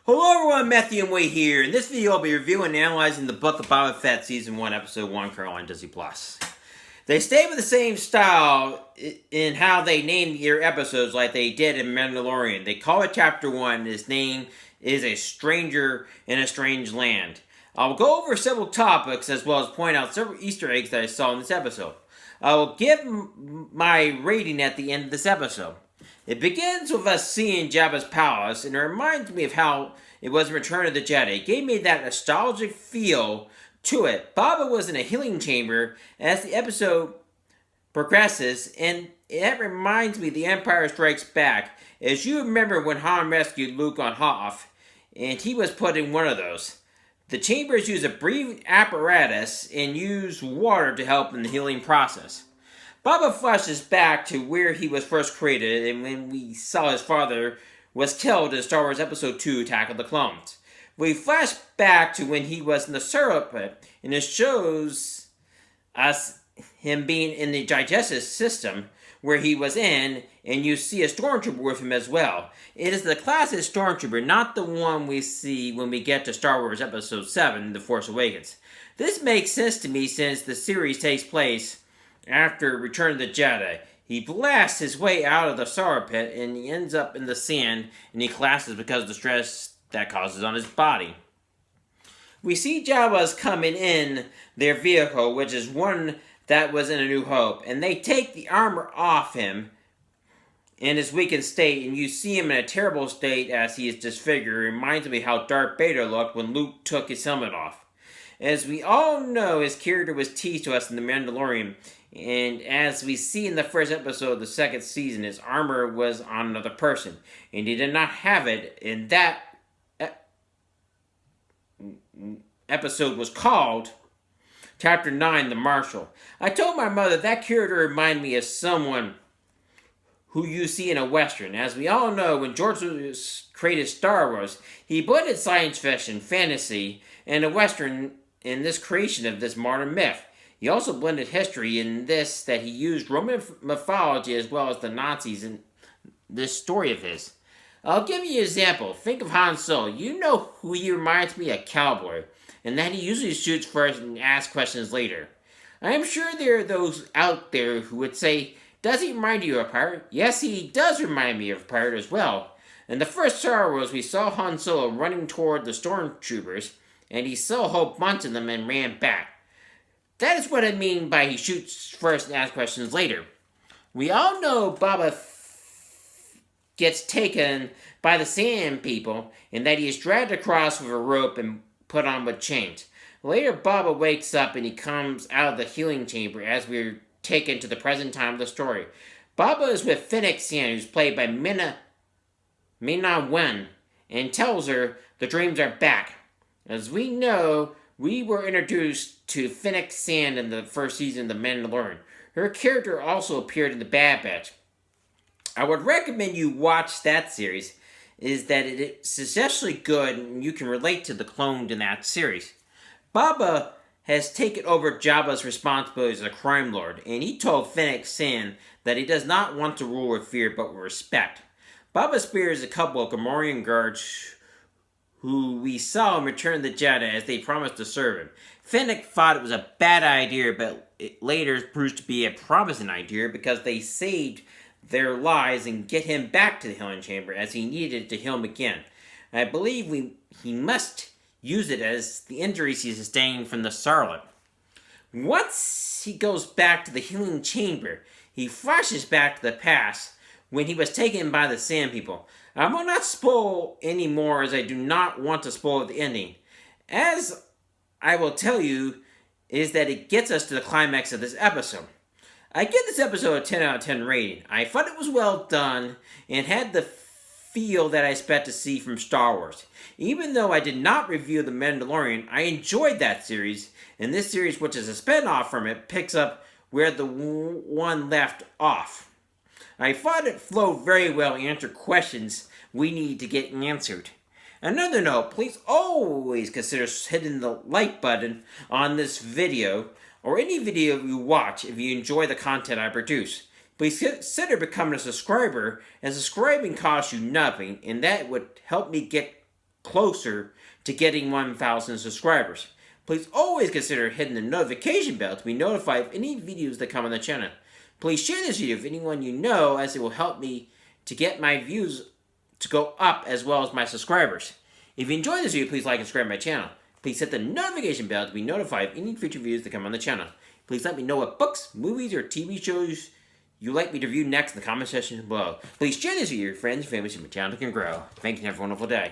Hello everyone, Matthew and Wade here. In this video, I'll be reviewing and analyzing the book of Boba Fett Season 1, Episode 1, currently on Disney+. They stay with the same style in how they name their episodes like they did in Mandalorian. They call it Chapter 1, his name is A Stranger in a Strange Land. I'll go over several topics as well as point out several Easter eggs that I saw in this episode. I will give my rating at the end of this episode. It begins with us seeing Jabba's palace, and it reminds me of how it was in Return of the Jedi. It gave me that nostalgic feel to it. Boba was in a healing chamber as the episode progresses, and it reminds me of The Empire Strikes Back. As you remember when Han rescued Luke on Hoth, and he was put in one of those. The chambers use a breathing apparatus and use water to help in the healing process. Boba flashes back to where he was first created and when we saw his father was killed in Star Wars Episode 2, Attack of the Clones. We flash back to when he was in the syrup pit, and it shows us him being in the digestive system where he was in, and you see a stormtrooper with him as well. It is the classic stormtrooper, not the one we see when we get to Star Wars Episode 7, The Force Awakens. This makes sense to me since the series takes place after Return of the Jedi. He blasts his way out of the sorrow pit and he ends up in the sand and he collapses because of the stress that causes on his body. We see Jawas coming in their vehicle, which is one that was in A New Hope, and they take the armor off him in his weakened state, and you see him in a terrible state as he is disfigured. It reminds me how Darth Vader looked when Luke took his helmet off. As we all know, his character was teased to us in The Mandalorian, and as we see in the first episode of the second season, his armor was on another person, and he did not have it, and that episode was called Chapter 9, The Marshal. I told my mother that character reminded me of someone who you see in a Western. As we all know, when George Lucas created Star Wars, he blended science fiction, fantasy, and a Western in this creation of this modern myth. He also blended history in this, that he used Roman mythology as well as the Nazis in this story of his. I'll give you an example. Think of Han Solo. You know who he reminds me of? A cowboy, and that he usually shoots first and asks questions later. I am sure there are those out there who would say, does he remind you of a pirate? Yes, he does remind me of a pirate as well. In the first Star Wars, we saw Han Solo running toward the stormtroopers, and he saw a whole bunch of them and ran back. That is what I mean by he shoots first and asks questions later. We all know Boba gets taken by the Sand People, and that he is dragged across with a rope and put on with chains. Later, Boba wakes up and he comes out of the healing chamber as we're taken to the present time of the story. Boba is with Fennec Shand, who's played by Mena Wen, and tells her the dreams are back. As we know, we were introduced to Fennec Shand in the first season of The Mandalorian. Her character also appeared in The Bad Batch. I would recommend you watch that series, is that it's especially good and you can relate to the cloned in that series. Boba has taken over Jabba's responsibilities as a crime lord, and he told Fennec Shand that he does not want to rule with fear but with respect. Boba spears a couple of Gamorrean guards who we saw in Return of the Jedi as they promised to serve him. Fennec thought it was a bad idea, but it later proved to be a promising idea because they saved their lives and get him back to the healing chamber as he needed to heal him again. I believe he must use it as the injuries he sustained from the scarlet. Once he goes back to the healing chamber, he flashes back to the past when he was taken by the Sand People. I will not spoil any more as I do not want to spoil the ending. As I will tell you, is that it gets us to the climax of this episode. I give this episode a 10 out of 10 rating. I thought it was well done and had the feel that I expect to see from Star Wars. Even though I did not review The Mandalorian, I enjoyed that series, and this series, which is a spin-off from it, picks up where the one left off. I thought it flowed very well and answered questions we need to get answered. Another note, please always consider hitting the like button on this video or any video you watch if you enjoy the content I produce. Please consider becoming a subscriber, and subscribing costs you nothing, and that would help me get closer to getting 1,000 subscribers. Please always consider hitting the notification bell to be notified of any videos that come on the channel. Please share this video with anyone you know, as it will help me to get my views to go up as well as my subscribers. If you enjoyed this video, please like and subscribe to my channel. Please hit the notification bell to be notified of any future videos that come on the channel. Please let me know what books, movies, or TV shows you'd like me to review next in the comment section below. Please share this with your friends and family so my channel can grow. Thank you and have a wonderful day.